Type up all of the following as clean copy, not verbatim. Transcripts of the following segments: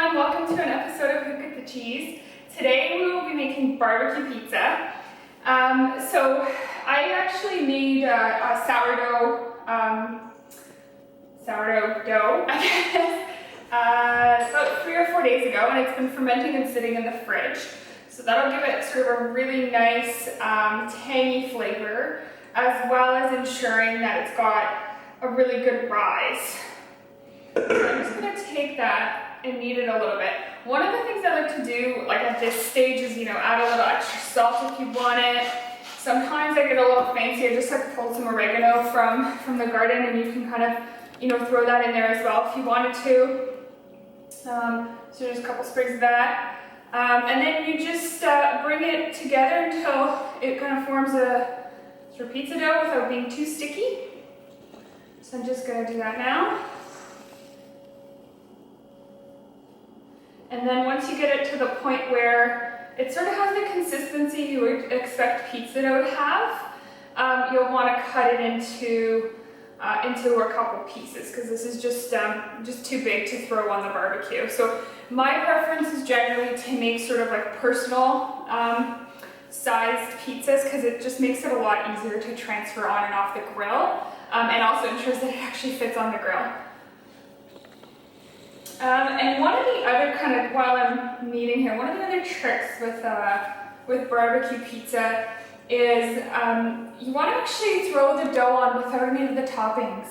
everyone, welcome to an episode of Who Cooked the Cheese. Today we will be making barbecue pizza. So I actually made a sourdough dough, I guess, about 3 or 4 days ago, and it's been fermenting and sitting in the fridge. So that'll give it sort of a really nice tangy flavor, as well as ensuring that it's got a really good rise. So I'm just going to take that and knead it a little bit. One of the things I like to do, like at this stage, is add a little extra salt if you want it. Sometimes I get a little fancy. I just like to pull some oregano from the garden, and you can kind of throw that in there as well if you wanted to. So just a couple sprigs of that, and then you just bring it together until it kind of forms a sort of pizza dough without being too sticky. So I'm just going to do that now. And then once you get it to the point where it sort of has the consistency you would expect pizza dough to have, you'll want to cut it into a couple pieces, because this is just too big to throw on the barbecue. So my preference is generally to make sort of like personal sized pizzas, because it just makes it a lot easier to transfer on and off the grill, and also ensures that it actually fits on the grill. And one of the other while I'm kneading here, one of the other tricks with barbecue pizza is you want to actually throw the dough on without any of the toppings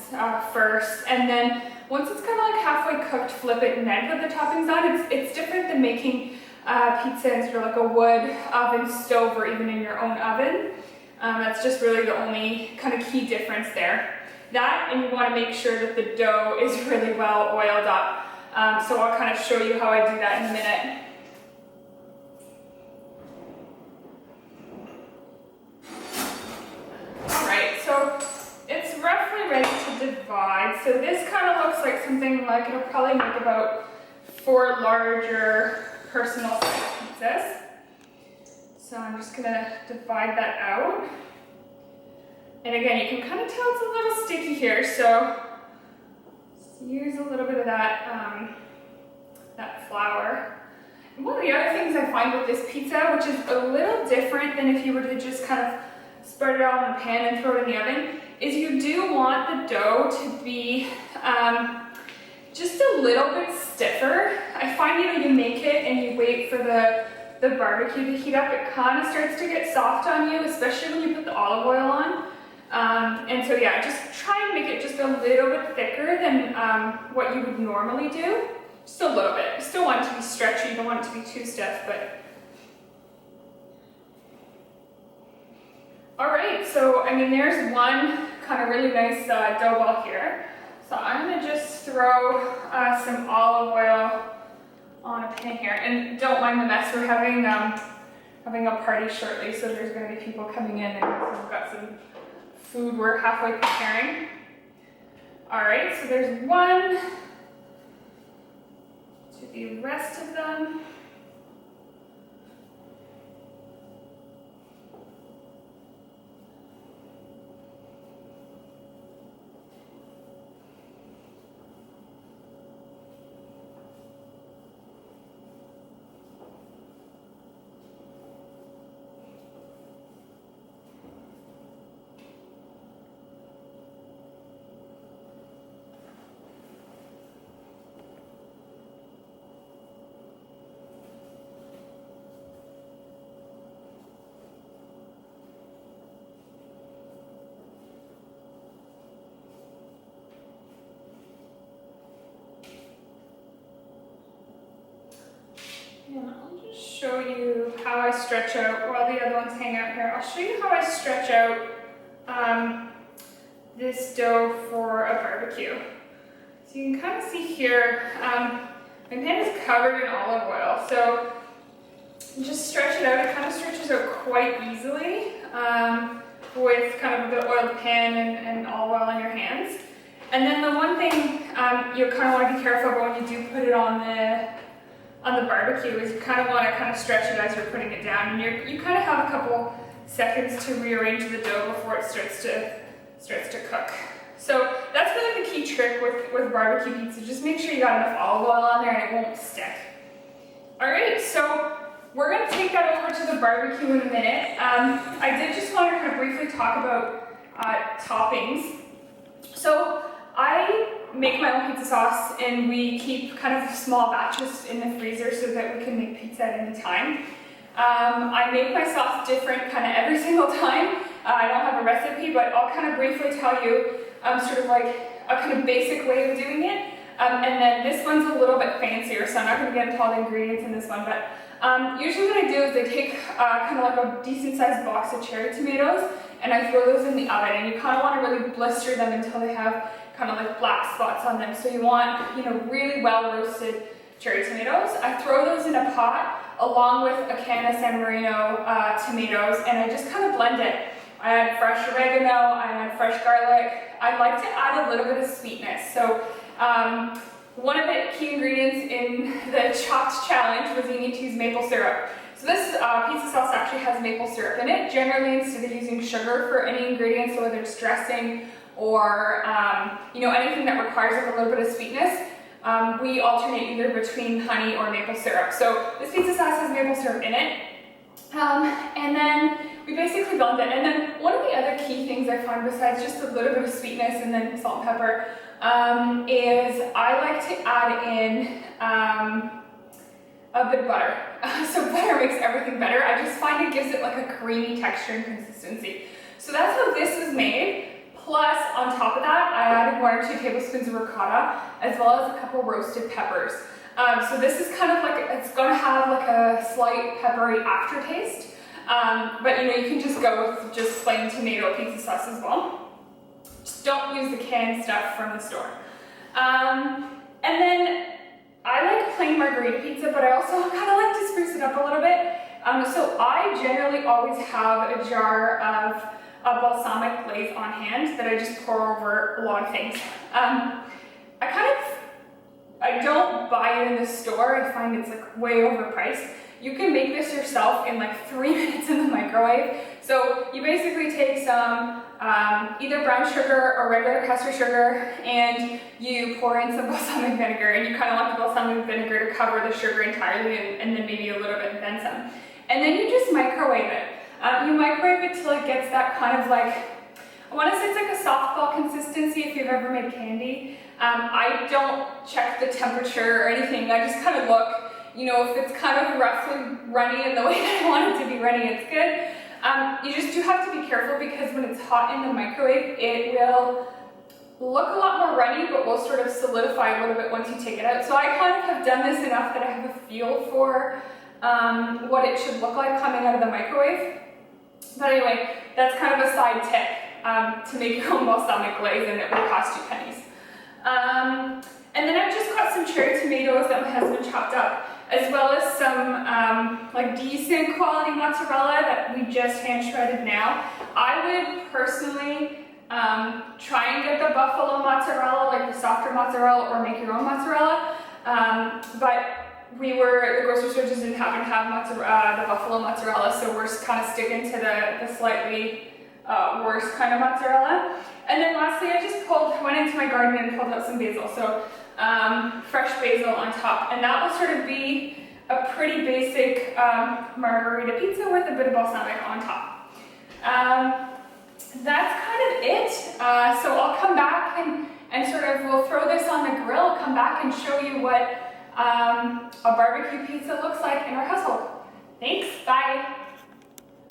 first, and then once it's kind of like halfway cooked, flip it and then put the toppings on. It's different than making pizza in sort of like a wood oven, stove, or even in your own oven. That's just really the only kind of key difference there. That, and you want to make sure that the dough is really well oiled up. So I'll kind of show you how I do that in a minute. Alright, so it's roughly ready to divide. So this kind of looks like something like it'll probably make about 4 larger personal size pizzas. So I'm just going to divide that out. And again, you can kind of tell it's a little sticky here, so use a little bit of that flour. And one of the other things I find with this pizza, which is a little different than if you were to just kind of spread it out in the pan and throw it in the oven, is you do want the dough to be just a little bit stiffer. I find you make it and you wait for the barbecue to heat up, it kind of starts to get soft on you, especially when you put the olive oil on. And so yeah, just try and make it just a little bit thicker than what you would normally do. Just a little bit. You still want it to be stretchy, you don't want it to be too stiff, but... Alright, so there's one kind of really nice dough ball here. So I'm going to just throw some olive oil on a pan here. And don't mind the mess, we're having a party shortly, so there's going to be people coming in, and we've got some food we're halfway preparing. Alright, so there's one. To the rest of them. And I'll just show you how I stretch out while the other ones hang out here. I'll show you how I stretch out this dough for a barbecue. So you can kind of see here, my pan is covered in olive oil, so you just stretch it out. It kind of stretches out quite easily with kind of the oiled pan and olive oil in your hands. And then the one thing you kind of want to be careful about when you do put it on the barbecue is you kind of want to kind of stretch it as you're putting it down, and you kind of have a couple seconds to rearrange the dough before it starts to cook. So that's really the key trick with barbecue pizza. Just make sure you got enough olive oil on there and it won't stick. All right, so we're gonna take that over to the barbecue in a minute. I did just want to kind of briefly talk about toppings. So I make my own pizza sauce and we keep kind of small batches in the freezer so that we can make pizza at any time. I make my sauce different kind of every single time. I don't have a recipe, but I'll kind of briefly tell you sort of like a kind of basic way of doing it. And then this one's a little bit fancier, so I'm not going to get into all the ingredients in this one, but usually what I do is I take kind of like a decent sized box of cherry tomatoes and I throw those in the oven, and you kind of want to really blister them until they have kind of like black spots on them. So you want, you know, really well roasted cherry tomatoes. I throw those in a pot along with a can of San Marino tomatoes, and I just kind of blend it. I add fresh oregano, I add fresh garlic. I like to add a little bit of sweetness. So one of the key ingredients in the chopped challenge was you need to use maple syrup. So this pizza sauce actually has maple syrup in it. Generally, instead of using sugar for any ingredients, so whether it's dressing or you know, anything that requires like a little bit of sweetness, we alternate either between honey or maple syrup. So this pizza sauce has maple syrup in it. And then we basically blend it. And then one of the other key things I find, besides just a little bit of sweetness and then salt and pepper, is I like to add in a bit of butter. So butter makes everything better. I just find it gives it like a creamy texture and consistency. So that's how this is made. Plus, on top of that, I added 1 or 2 tablespoons of ricotta, as well as a couple roasted peppers. So this is kind of like, it's going to have like a slight peppery aftertaste. But you know, you can just go with just plain tomato pizza sauce as well. Just don't use the canned stuff from the store. And then I like plain margarita pizza, but I also kind of like to spruce it up a little bit. So I generally always have a jar of balsamic glaze on hand that I just pour over a lot of things. I don't buy it in the store. I find it's like way overpriced. You can make this yourself in like 3 minutes in the microwave. So you basically take some either brown sugar or regular caster sugar, and you pour in some balsamic vinegar, and you kind of want the balsamic vinegar to cover the sugar entirely, and then maybe a little bit and then some. And then you just microwave it. You microwave it till it gets that kind of like, I want to say it's like a softball consistency if you've ever made candy. I don't check the temperature or anything. I just kind of look, you know, if it's kind of roughly runny in the way that I want it to be runny, it's good. You just do have to be careful because when it's hot in the microwave, it will look a lot more runny, but will sort of solidify a little bit once you take it out. So I kind of have done this enough that I have a feel for what it should look like coming out of the microwave. But anyway, that's kind of a side tip to make your own balsamic glaze, and it will cost you pennies. And then I've just got some cherry tomatoes that my husband chopped up, as well as some like decent quality mozzarella that we just hand shredded now. I would personally try and get the buffalo mozzarella, like the softer mozzarella, or make your own mozzarella. But the grocery store just didn't happen to have the buffalo mozzarella, so we're kind of sticking to the slightly worse kind of mozzarella. And then lastly, I just went into my garden and pulled out some basil. So fresh basil on top, and that will sort of be a pretty basic margarita pizza with a bit of balsamic on top. That's kind of it. So I'll come back and sort of, we'll throw this on the grill, come back and show you what a barbecue pizza looks like in our household.